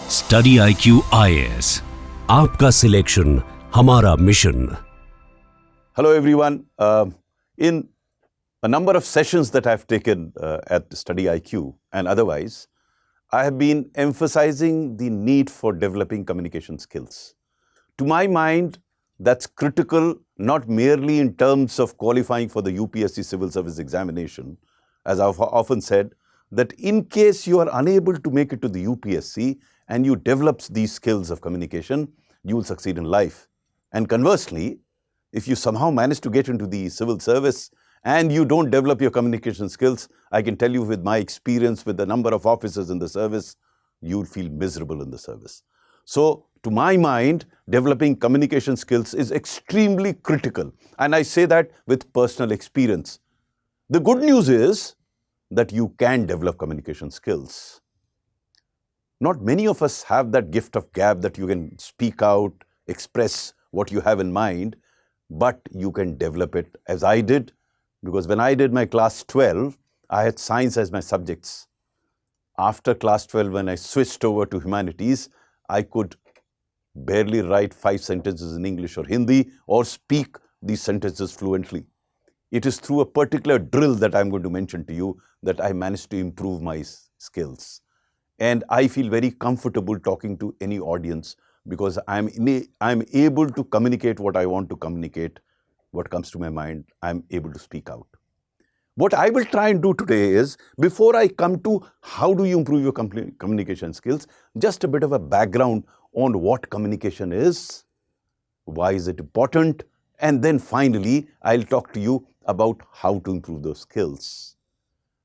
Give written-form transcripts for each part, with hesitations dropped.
StudyIQ IAS, आपका selection हमारा mission. Hello everyone. In a number of sessions that I've taken at StudyIQ and otherwise, I have been emphasizing the need for developing communication skills. To my mind, that's critical not merely in terms of qualifying for the UPSC civil service examination, as I've often said, that in case you are unable to make it to the UPSC and you develop these skills of communication, you will succeed in life. And conversely, if you somehow manage to get into the civil service and you don't develop your communication skills, I can tell you with my experience with the number of officers in the service, you'll feel miserable in the service. So, to my mind, developing communication skills is extremely critical. And I say that with personal experience. The good news is that you can develop communication skills. Not many of us have that gift of gab that you can speak out, express what you have in mind, but you can develop it as I did, because when I did my class 12, I had science as my subjects. After class 12, when I switched over to humanities, I could barely write 5 sentences in English or Hindi or speak these sentences fluently. It is through a particular drill that I'm going to mention to you that I managed to improve my skills. And I feel very comfortable talking to any audience because I'm able to communicate what I want to communicate, what comes to my mind, I'm able to speak out. What I will try and do today is, before I come to how do you improve your communication skills, just a bit of a background on what communication is, why is it important, and then finally, I'll talk to you about how to improve those skills.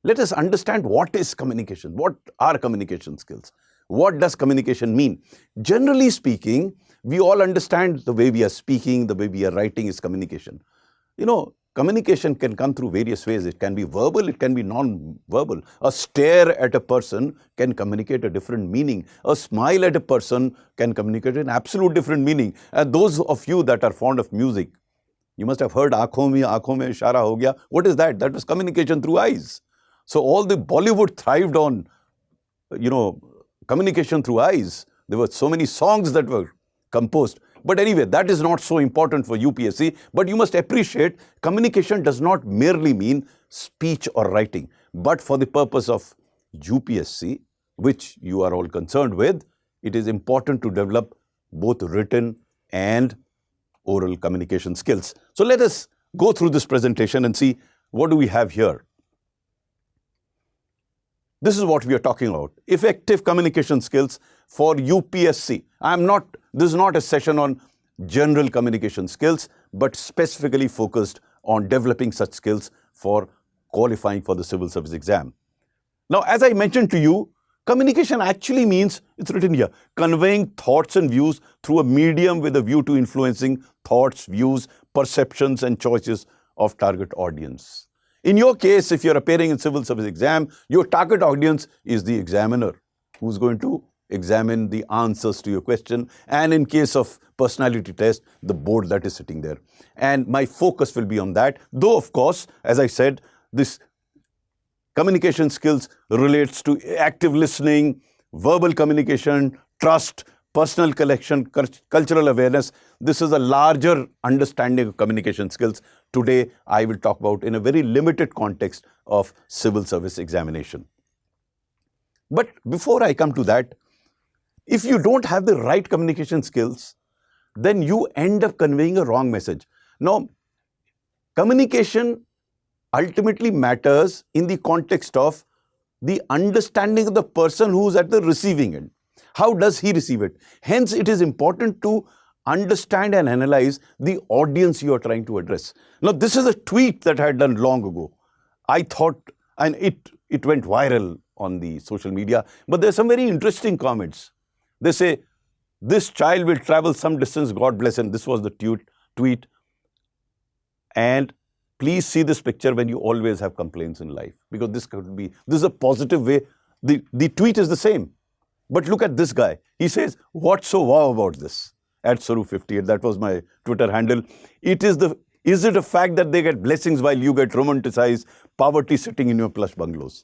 Let us understand what is communication. What are communication skills? What does communication mean? Generally speaking, we all understand the way we are speaking, the way we are writing is communication. You know, communication can come through various ways. It can be verbal, it can be non-verbal. A stare at a person can communicate a different meaning. A smile at a person can communicate an absolute different meaning. And those of you that are fond of music, you must have heard aankhon mein ishara ho gaya. What is that? That was communication through eyes. So all the Bollywood thrived on, communication through eyes. There were so many songs that were composed. But anyway, that is not so important for UPSC. But you must appreciate communication does not merely mean speech or writing. But for the purpose of UPSC, which you are all concerned with, it is important to develop both written and oral communication skills. So let us go through this presentation and see what do we have here. This is what we are talking about. Effective communication skills for UPSC. This is not a session on general communication skills, but specifically focused on developing such skills for qualifying for the civil service exam. Now, as I mentioned to you, communication actually means, it's written here, conveying thoughts and views through a medium with a view to influencing thoughts, views, perceptions, and choices of target audience. In your case, if you're appearing in civil service exam, your target audience is the examiner who's going to examine the answers to your question. And in case of personality test, the board that is sitting there. And my focus will be on that. Though, of course, as I said, this communication skills relates to active listening, verbal communication, trust, personal connection, cultural awareness. This is a larger understanding of communication skills. Today, I will talk about in a very limited context of civil service examination. But before I come to that, if you don't have the right communication skills, then you end up conveying a wrong message. Now, communication ultimately matters in the context of the understanding of the person who's at the receiving end. How does he receive it? Hence, it is important to understand and analyze the audience you are trying to address. Now, this is a tweet that I had done long ago. I thought, and it went viral on the social media, but there's some very interesting comments. They say, this child will travel some distance, God bless him. This was the tweet. And please see this picture when you always have complaints in life, because this is a positive way. The tweet is the same. But look at this guy. He says, what's so wow about this? At Saru58, that was my Twitter handle. Is it a fact that they get blessings while you get romanticized, poverty sitting in your plush bungalows?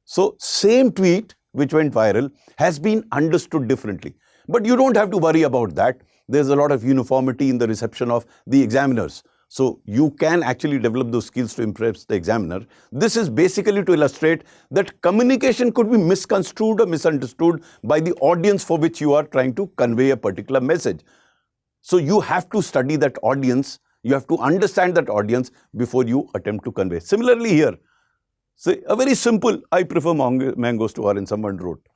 So same tweet, which went viral has been understood differently. But you don't have to worry about that. There's a lot of uniformity in the reception of the examiners. So you can actually develop those skills to impress the examiner. This is basically to illustrate that communication could be misconstrued or misunderstood by the audience for which you are trying to convey a particular message. So you have to study that audience. You have to understand that audience before you attempt to convey. Similarly here, say a very simple, I prefer mangoes to orange, someone wrote.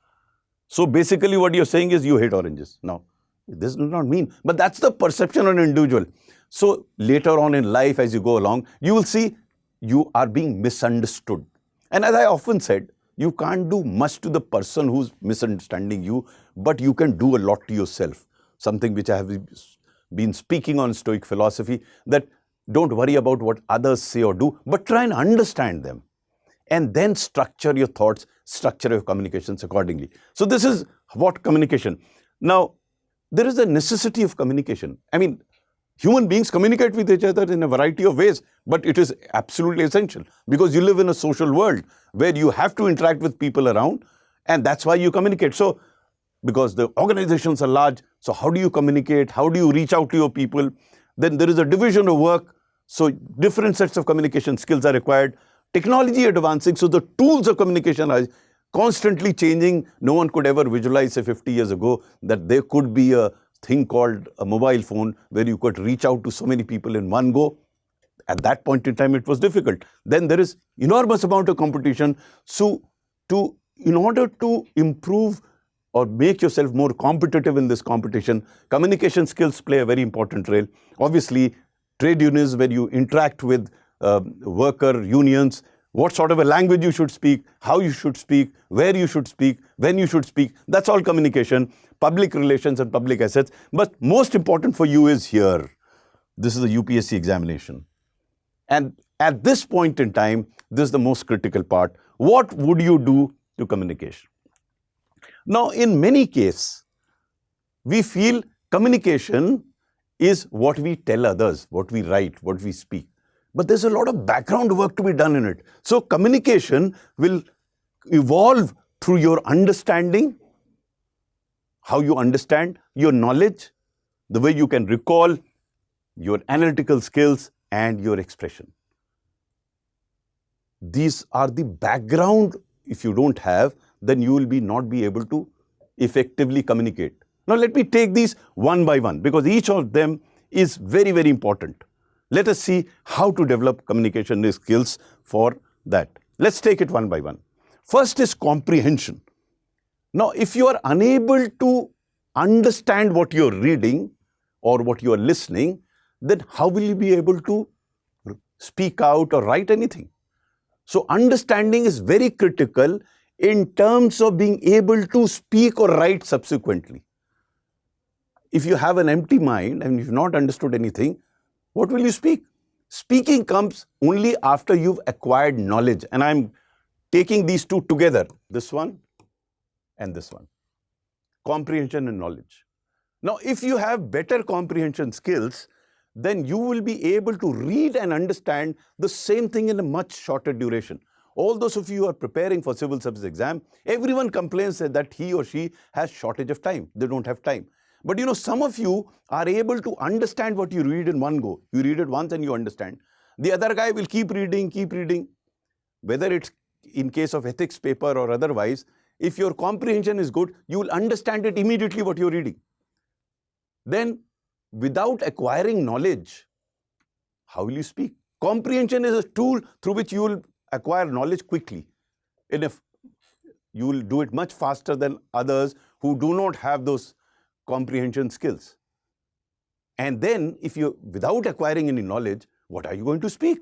So basically what you're saying is you hate oranges. Now, this does not mean, but that's the perception of an individual. So later on in life, as you go along, you will see you are being misunderstood. And as I often said, you can't do much to the person who's misunderstanding you, but you can do a lot to yourself. Something which I have been speaking on Stoic philosophy, that don't worry about what others say or do, but try and understand them. And then structure your thoughts, structure your communications accordingly. So this is what communication. Now, there is a necessity of communication. I mean, human beings communicate with each other in a variety of ways, but it is absolutely essential because you live in a social world where you have to interact with people around, and that's why you communicate. So, because the organizations are large, so how do you communicate? How do you reach out to your people? Then there is a division of work. So different sets of communication skills are required. Technology advancing, so the tools of communication are constantly changing. No one could ever visualize, say 50 years ago, that there could be a thing called a mobile phone where you could reach out to so many people in one go. At that point in time, it was difficult. Then there is enormous amount of competition. So in order to improve or make yourself more competitive in this competition, communication skills play a very important role. Obviously, trade unions, where you interact with worker unions, what sort of a language you should speak, how you should speak, where you should speak, when you should speak, that's all communication, public relations and public assets. But most important for you is here. This is a UPSC examination. And at this point in time, this is the most critical part. What would you do to communication? Now, in many cases, we feel communication is what we tell others, what we write, what we speak. But there's a lot of background work to be done in it. So communication will evolve through your understanding, how you understand, your knowledge, the way you can recall, your analytical skills, and your expression. These are the background. If you don't have, then you will not be able to effectively communicate. Now let me take these one by one because each of them is very, very important. Let us see how to develop communication skills for that. Let's take it one by one. First is comprehension. Now, if you are unable to understand what you're reading or what you are listening, then how will you be able to speak out or write anything? So understanding is very critical in terms of being able to speak or write subsequently. If you have an empty mind and you've not understood anything, what will you speak? Speaking comes only after you've acquired knowledge. And I'm taking these two together, this one and this one. Comprehension and knowledge. Now, if you have better comprehension skills, then you will be able to read and understand the same thing in a much shorter duration. All those of you who are preparing for civil service exam, everyone complains that he or she has shortage of time. They don't have time. But some of you are able to understand what you read in one go. You read it once and you understand. The other guy will keep reading. Whether it's in case of ethics paper or otherwise, if your comprehension is good, you will understand it immediately what you're reading. Then, without acquiring knowledge, how will you speak? Comprehension is a tool through which you will acquire knowledge quickly. And if you will do it much faster than others who do not have those comprehension skills. And then if you, without acquiring any knowledge, what are you going to speak?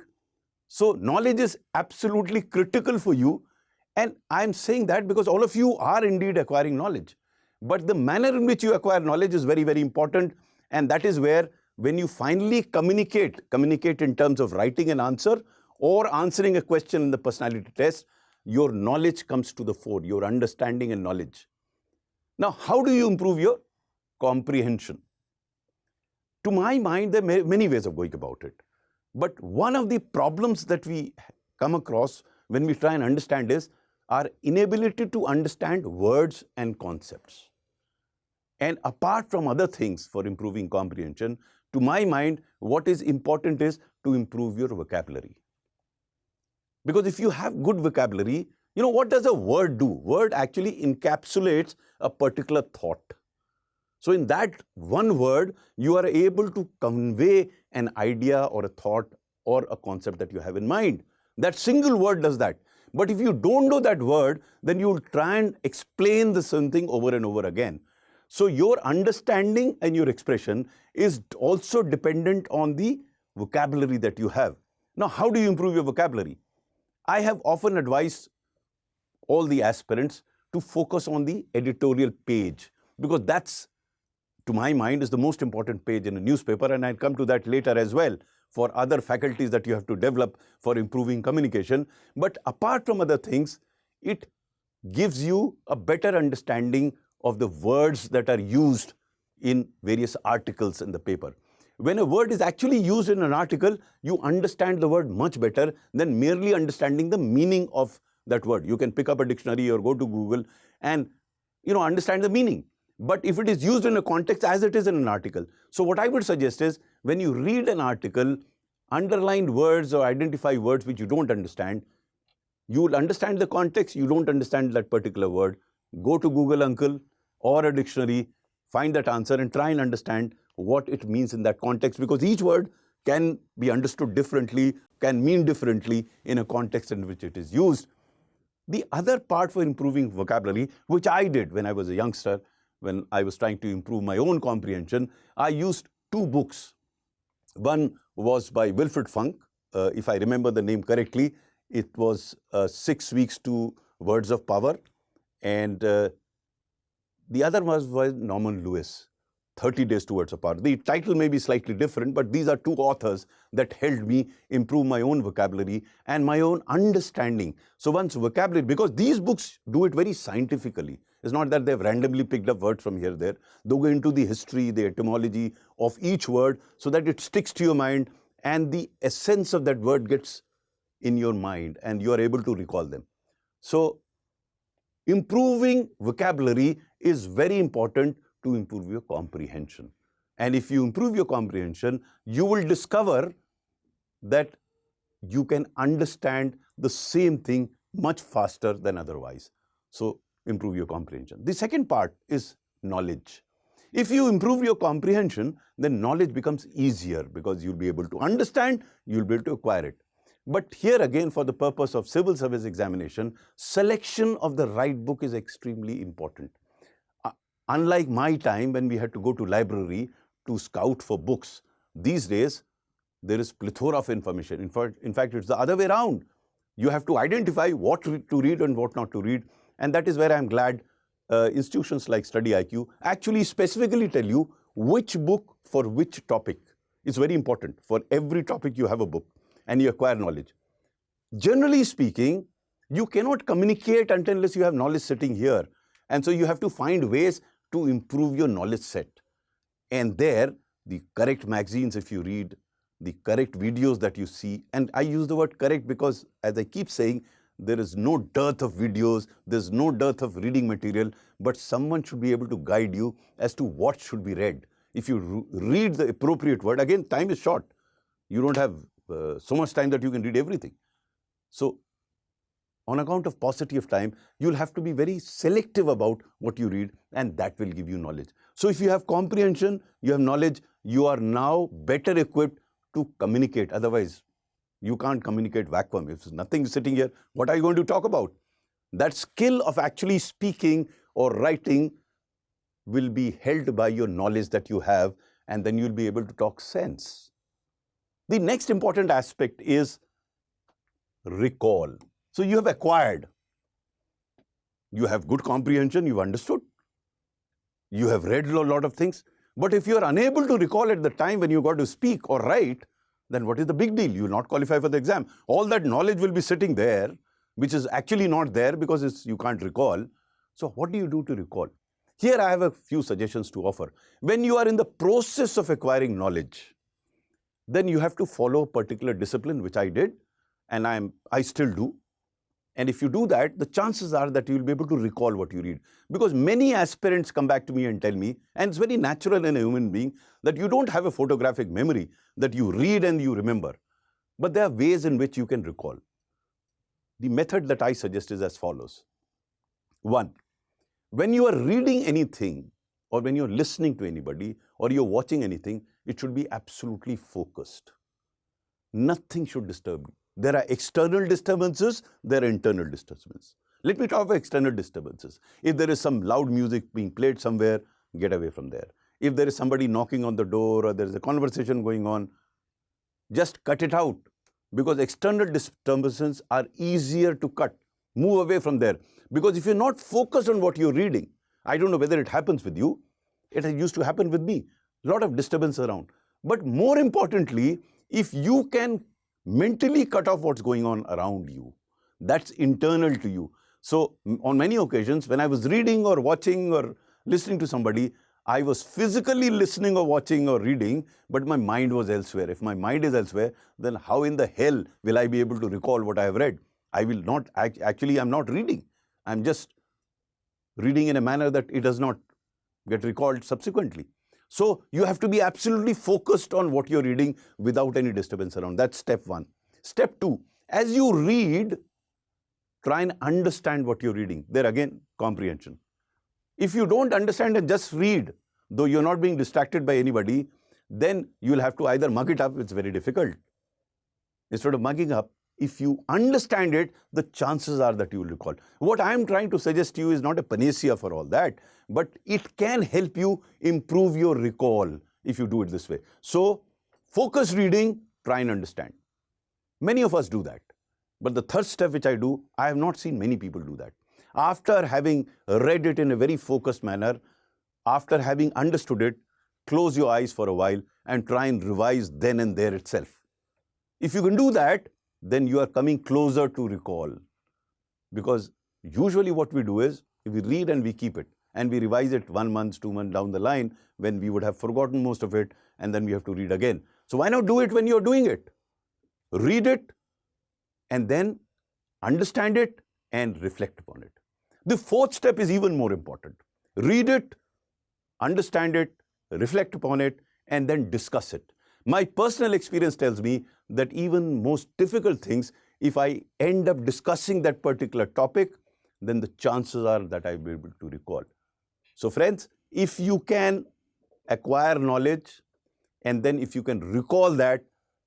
So knowledge is absolutely critical for you. And I'm saying that because all of you are indeed acquiring knowledge. But the manner in which you acquire knowledge is very, very important. And that is where when you finally communicate in terms of writing an answer or answering a question in the personality test, your knowledge comes to the fore, your understanding and knowledge. Now, how do you improve your comprehension? To my mind, there are many ways of going about it. But one of the problems that we come across when we try and understand is our inability to understand words and concepts. And apart from other things for improving comprehension, to my mind, what is important is to improve your vocabulary. Because if you have good vocabulary, what does a word do? Word actually encapsulates a particular thought. So in that one word, you are able to convey an idea or a thought or a concept that you have in mind. That single word does that. But if you don't know that word, then you will try and explain the same thing over and over again. So your understanding and your expression is also dependent on the vocabulary that you have. Now, how do you improve your vocabulary? I have often advised all the aspirants to focus on the editorial page, because that's, to my mind, is the most important page in a newspaper, and I'll come to that later as well for other faculties that you have to develop for improving communication. But apart from other things, it gives you a better understanding of the words that are used in various articles in the paper. When a word is actually used in an article, you understand the word much better than merely understanding the meaning of that word. You can pick up a dictionary or go to Google and understand the meaning. But if it is used in a context as it is in an article. So what I would suggest is, when you read an article, underline words or identify words which you don't understand. You will understand the context, you don't understand that particular word. Go to Google, uncle, or a dictionary, find that answer and try and understand what it means in that context, because each word can be understood differently, can mean differently in a context in which it is used. The other part for improving vocabulary, which I did when I was a youngster, when I was trying to improve my own comprehension, I used two books. One was by Wilfred Funk, if I remember the name correctly. It was 6 Weeks to Words of Power, and the other was by Norman Lewis, 30 Days to Words of Power. The title may be slightly different, but these are two authors that helped me improve my own vocabulary and my own understanding. So once vocabulary, because these books do it very scientifically. It's not that they've randomly picked up words from here, there. They go into the history, the etymology of each word so that it sticks to your mind and the essence of that word gets in your mind and you are able to recall them. So improving vocabulary is very important to improve your comprehension. And if you improve your comprehension, you will discover that you can understand the same thing much faster than otherwise. So improve your comprehension. The second part is knowledge. If you improve your comprehension, then knowledge becomes easier because you'll be able to understand, you'll be able to acquire it. But here again, for the purpose of civil service examination, selection of the right book is extremely important. Unlike my time when we had to go to library to scout for books, these days there is plethora of information. In fact, it's the other way around. You have to identify what to read and what not to read. And that is where I'm glad institutions like StudyIQ actually specifically tell you which book for which topic. It's very important. For every topic you have a book and you acquire knowledge. Generally speaking, you cannot communicate unless you have knowledge sitting here. And so you have to find ways to improve your knowledge set. And there, the correct magazines if you read, the correct videos that you see, and I use the word correct because, as I keep saying, there is no dearth of videos, there's no dearth of reading material, but someone should be able to guide you as to what should be read. If you read the appropriate word, again, time is short. You don't have so much time that you can read everything. So, on account of paucity of time, you'll have to be very selective about what you read, and that will give you knowledge. So if you have comprehension, you have knowledge, you are now better equipped to communicate. Otherwise, you can't communicate vacuum. If nothing is sitting here, what are you going to talk about? That skill of actually speaking or writing will be held by your knowledge that you have, and then you'll be able to talk sense. The next important aspect is recall. So you have acquired. You have good comprehension, you've understood. You have read a lot of things. But if you are unable to recall at the time when you got to speak or write, then what is the big deal? You will not qualify for the exam. All that knowledge will be sitting there, which is actually not there because you can't recall. So what do you do to recall? Here I have a few suggestions to offer. When you are in the process of acquiring knowledge, then you have to follow a particular discipline, which I did, and I still do. And if you do that, the chances are that you will be able to recall what you read. Because many aspirants come back to me and tell me, and it's very natural in a human being, that you don't have a photographic memory, that you read and you remember. But there are ways in which you can recall. The method that I suggest is as follows. 1. When you are reading anything, or when you're listening to anybody, or you're watching anything, it should be absolutely focused. Nothing should disturb you. There are external disturbances, there are internal disturbances. Let me talk about external disturbances. If there is some loud music being played somewhere, get away from there. If there is somebody knocking on the door or there is a conversation going on, just cut it out, because external disturbances are easier to cut. Move away from there. Because if you're not focused on what you're reading, I don't know whether it happens with you, it used to happen with me. A lot of disturbance around. But more importantly, if you can mentally cut off what's going on around you, that's internal to you. So on many occasions, when I was reading or watching or listening to somebody, I was physically listening or watching or reading, but my mind was elsewhere. If my mind is elsewhere, then how in the hell will I be able to recall what I have read? I will not, actually I'm not reading. I'm just reading in a manner that it does not get recalled subsequently. So you have to be absolutely focused on what you're reading without any disturbance around. That's step 1. Step 2, as you read, try and understand what you're reading. There again, comprehension. If you don't understand and just read, though you're not being distracted by anybody, then you'll have to either mug it up, it's very difficult. Instead of mugging up, if you understand it, the chances are that you will recall. What I'm trying to suggest to you is not a panacea for all that, but it can help you improve your recall if you do it this way. So, focus reading, try and understand. Many of us do that. But the third step which I do, I have not seen many people do that. After having read it in a very focused manner, after having understood it, close your eyes for a while and try and revise then and there itself. If you can do that, then you are coming closer to recall. Because usually what we do is, we read and we keep it, and we revise it 1 month, 2 months down the line, when we would have forgotten most of it, and then we have to read again. So why not do it when you're doing it? Read it, and then understand it, and reflect upon it. The fourth step is even more important. Read it, understand it, reflect upon it, and then discuss it. My personal experience tells me that even most difficult things, if I end up discussing that particular topic, then the chances are that I'll be able to recall. So friends, if you can acquire knowledge, and then if you can recall that,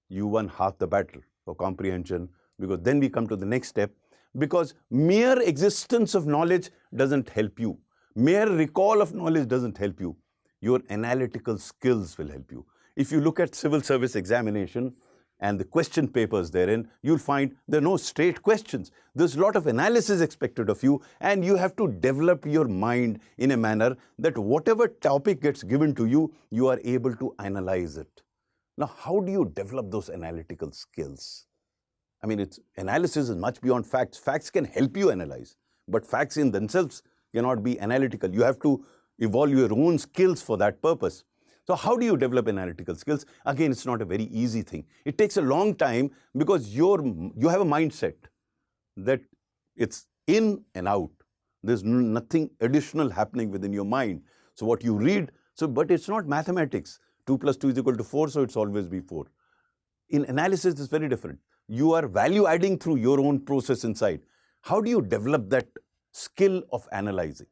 you won half the battle for comprehension, because then we come to the next step. Because mere existence of knowledge doesn't help you. Mere recall of knowledge doesn't help you. Your analytical skills will help you. If you look at civil service examination and the question papers therein, you'll find there are no straight questions. There's a lot of analysis expected of you, and you have to develop your mind in a manner that whatever topic gets given to you, you are able to analyze it. Now, how do you develop those analytical skills? I mean, analysis is much beyond facts. Facts can help you analyze, but facts in themselves cannot be analytical. You have to evolve your own skills for that purpose. So how do you develop analytical skills? Again, it's not a very easy thing. It takes a long time, because you have a mindset that it's in and out. There's nothing additional happening within your mind. So what you read, but it's not mathematics. 2 plus 2 is equal to 4, so it's always be 4. In analysis, it's very different. You are value adding through your own process inside. How do you develop that skill of analyzing?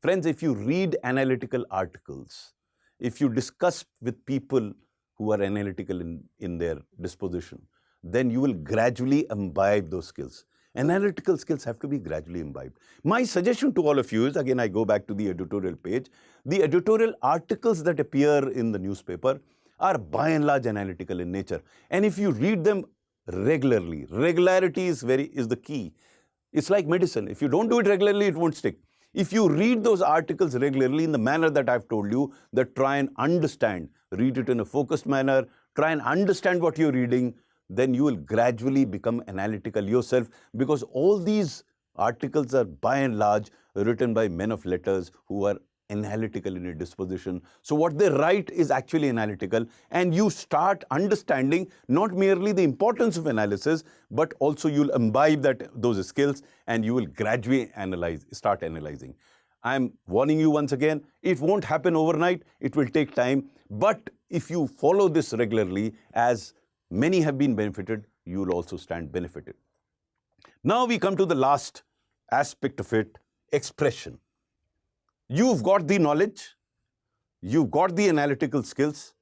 Friends, if you read analytical articles, if you discuss with people who are analytical in their disposition, then you will gradually imbibe those skills. Analytical skills have to be gradually imbibed. My suggestion to all of you is, again, I go back to the editorial page. The editorial articles that appear in the newspaper are by and large analytical in nature. And if you read them regularly, regularity is the key. It's like medicine. If you don't do it regularly, it won't stick. If you read those articles regularly in the manner that I've told you, that try and understand, read it in a focused manner, try and understand what you're reading, then you will gradually become analytical yourself, because all these articles are by and large written by men of letters who are analytical in your disposition. So what they write is actually analytical, and you start understanding not merely the importance of analysis, but also you'll imbibe those skills, and you will gradually start analyzing. I'm warning you once again, it won't happen overnight, it will take time, but if you follow this regularly, as many have been benefited, you will also stand benefited. Now we come to the last aspect of it, expression. You've got the knowledge, you've got the analytical skills,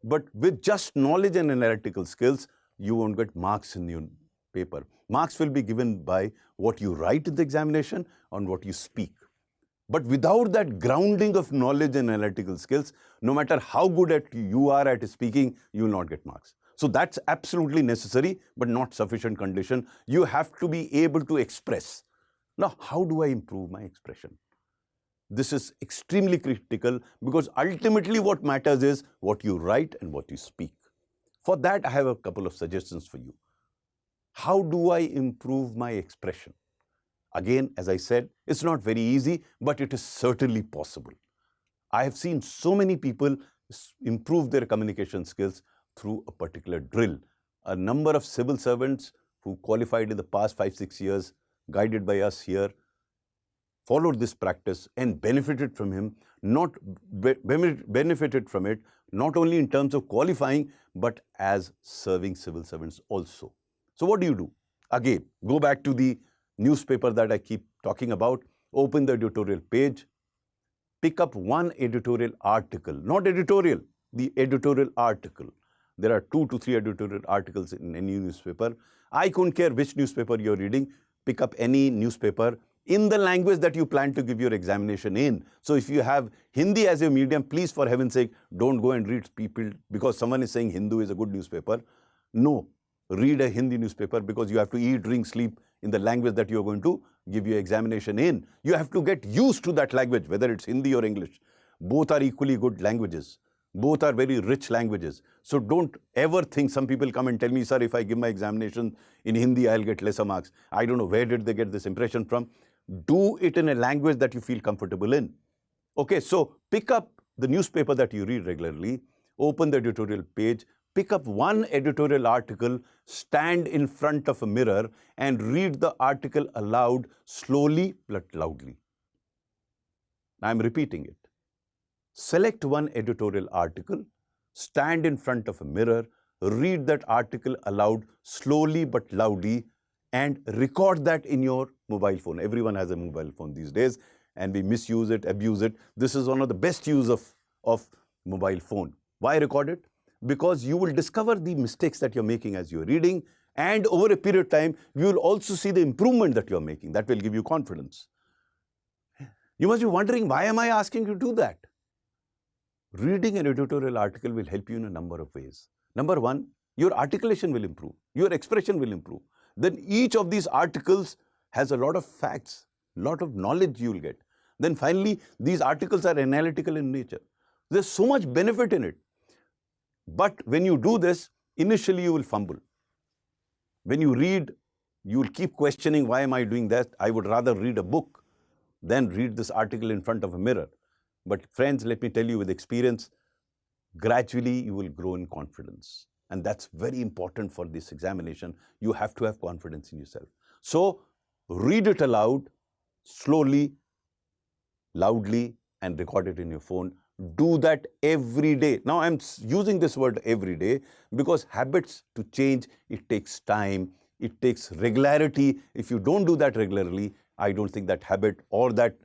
but with just knowledge and analytical skills, you won't get marks in your paper. Marks will be given by what you write in the examination and what you speak. But without that grounding of knowledge and analytical skills, no matter how good you are at speaking, you will not get marks. So that's absolutely necessary, but not sufficient condition. You have to be able to express. Now, how do I improve my expression? This is extremely critical, because ultimately what matters is what you write and what you speak. For that, I have a couple of suggestions for you. How do I improve my expression? Again, as I said, it's not very easy, but it is certainly possible. I have seen so many people improve their communication skills through a particular drill. A number of civil servants who qualified in the past 5-6 years, guided by us here, followed this practice and benefited from it, not only in terms of qualifying, but as serving civil servants also. So what do? Again, go back to the newspaper that I keep talking about, open the editorial page, pick up one editorial article, not editorial, the editorial article. There are 2 to 3 editorial articles in any newspaper. I couldn't care which newspaper you're reading, pick up any newspaper in the language that you plan to give your examination in. So if you have Hindi as your medium, please, for heaven's sake, don't go and read people because someone is saying Hindu is a good newspaper. No, read a Hindi newspaper, because you have to eat, drink, sleep in the language that you're going to give your examination in. You have to get used to that language, whether it's Hindi or English. Both are equally good languages. Both are very rich languages. So don't ever think, some people come and tell me, sir, if I give my examination in Hindi, I'll get lesser marks. I don't know where did they get this impression from. Do it in a language that you feel comfortable in. Okay, so pick up the newspaper that you read regularly, open the editorial page, pick up one editorial article, stand in front of a mirror and read the article aloud, slowly but loudly. I'm repeating it. Select one editorial article, stand in front of a mirror, read that article aloud, slowly but loudly, and record that in your mobile phone. Everyone has a mobile phone these days, and we misuse it, abuse it. This is one of the best use of mobile phone. Why record it? Because you will discover the mistakes that you're making as you're reading, and over a period of time, you will also see the improvement that you're making. That will give you confidence. You must be wondering, why am I asking you to do that? Reading an editorial article will help you in a number of ways. Number one, your articulation will improve. Your expression will improve. Then each of these articles has a lot of facts, lot of knowledge you will get. Then finally, these articles are analytical in nature. There's so much benefit in it. But when you do this, initially you will fumble. When you read, you will keep questioning, why am I doing that? I would rather read a book than read this article in front of a mirror. But friends, let me tell you with experience, gradually you will grow in confidence. And that's very important for this examination. You have to have confidence in yourself. So read it aloud, slowly, loudly, and record it in your phone. Do that every day. Now I'm using this word every day because habits to change, it takes time, it takes regularity. If you don't do that regularly, I don't think that habit or that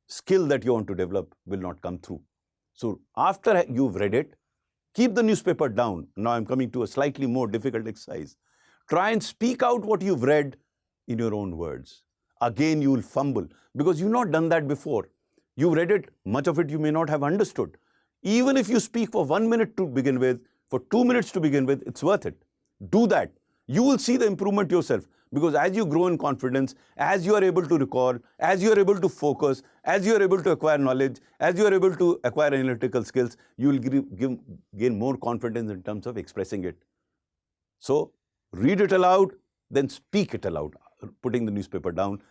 skill that you want to develop will not come through. So after you've read it, keep the newspaper down. Now I'm coming to a slightly more difficult exercise. Try and speak out what you've read in your own words. Again, you will fumble because you've not done that before. You read it, much of it you may not have understood. Even if you speak for 1 minute to begin with, for 2 minutes to begin with, it's worth it. Do that. You will see the improvement yourself, because as you grow in confidence, as you are able to recall, as you are able to focus, as you are able to acquire knowledge, as you are able to acquire analytical skills, you will gain more confidence in terms of expressing it. So read it aloud, then speak it aloud, putting the newspaper down,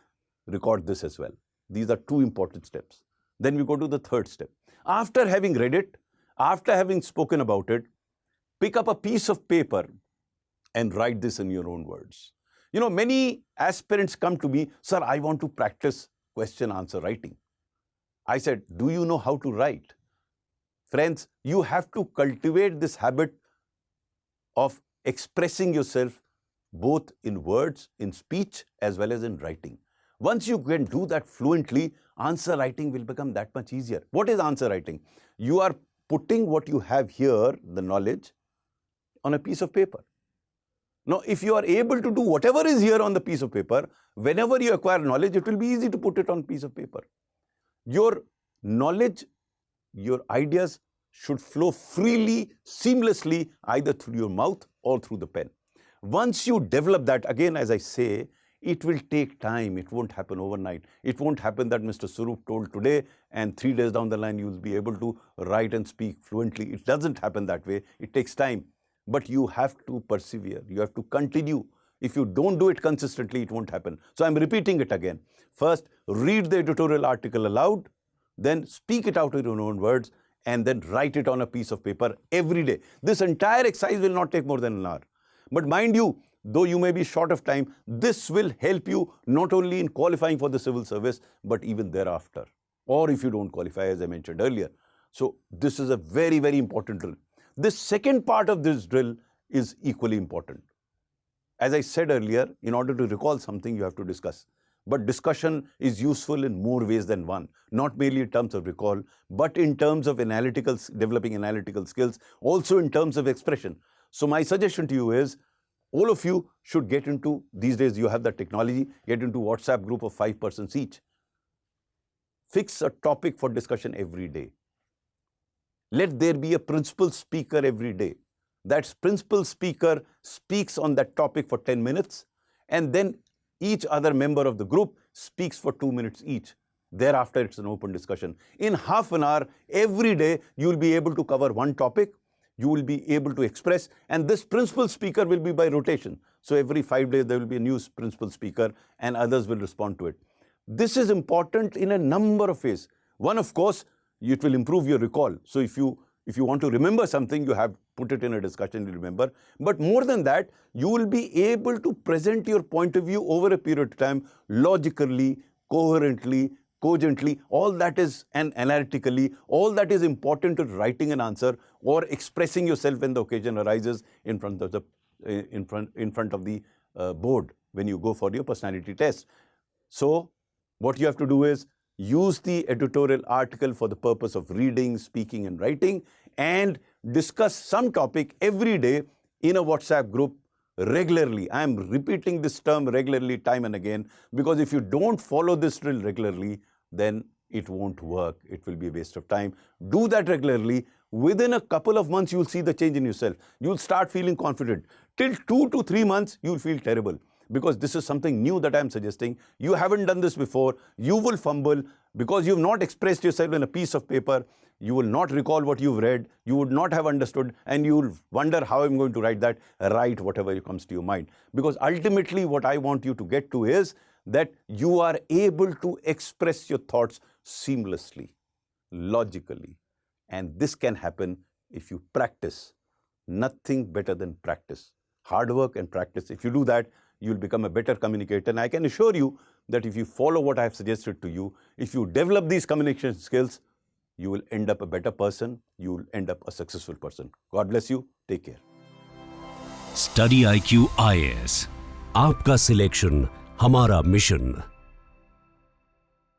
record this as well. These are 2 important steps. Then we go to the third step. After having read it, after having spoken about it, pick up a piece of paper and write this in your own words. You know, many aspirants come to me, sir, I want to practice question answer writing. I said, do you know how to write? Friends, you have to cultivate this habit of expressing yourself both in words, in speech, as well as in writing. Once you can do that fluently, answer writing will become that much easier. What is answer writing? You are putting what you have here, the knowledge, on a piece of paper. Now, if you are able to do whatever is here on the piece of paper, whenever you acquire knowledge, it will be easy to put it on a piece of paper. Your knowledge, your ideas should flow freely, seamlessly, either through your mouth or through the pen. Once you develop that, again, as I say, it will take time. It won't happen overnight. It won't happen that Mr. Surup told today and 3 days down the line you will be able to write and speak fluently. It doesn't happen that way. It takes time. But you have to persevere. You have to continue. If you don't do it consistently, it won't happen. So I'm repeating it again. First, read the editorial article aloud, then speak it out in your own words, and then write it on a piece of paper every day. This entire exercise will not take more than an hour. But mind you, though you may be short of time, this will help you not only in qualifying for the civil service, but even thereafter. Or if you don't qualify, as I mentioned earlier. So this is a very, very important drill. This second part of this drill is equally important. As I said earlier, in order to recall something, you have to discuss. But discussion is useful in more ways than one, not merely in terms of recall, but in terms of developing analytical skills, also in terms of expression. So my suggestion to you is, all of you should get into, these days you have the technology, get into WhatsApp group of 5 persons each. Fix a topic for discussion every day. Let there be a principal speaker every day. That principal speaker speaks on that topic for 10 minutes, and then each other member of the group speaks for 2 minutes each. Thereafter, it's an open discussion. In half an hour, every day, you will be able to cover one topic. You will be able to express, and this principal speaker will be by rotation. So every 5 days, there will be a new principal speaker, and others will respond to it. This is important in a number of ways. One, of course, it will improve your recall. So if you want to remember something, you have put it in a discussion, you remember. But more than that, you will be able to present your point of view over a period of time logically, coherently, cogently, all that is, and analytically, all that is important to writing an answer or expressing yourself when the occasion arises in front of the board when you go for your personality test. So what you have to do is use the editorial article for the purpose of reading, speaking, and writing, and discuss some topic every day in a WhatsApp group regularly. I am repeating this term regularly, time and again, because if you don't follow this drill regularly, then it won't work. It will be a waste of time. Do that regularly. Within a couple of months, you'll see the change in yourself. You'll start feeling confident. Till 2 to 3 months, you'll feel terrible, because this is something new that I'm suggesting. You haven't done this before. You will fumble because you've not expressed yourself in a piece of paper. You will not recall what you've read. You would not have understood, and you'll wonder how I'm going to write that. Write whatever comes to your mind. Because ultimately what I want you to get to is that you are able to express your thoughts seamlessly, logically. And this can happen if you practice. Nothing better than practice. Hard work and practice. If you do that, you'll become a better communicator. And I can assure you that if you follow what I have suggested to you, if you develop these communication skills, you will end up a better person. You will end up a successful person. God bless you. Take care. StudyIQ IAS, आपका selection, हमारा mission.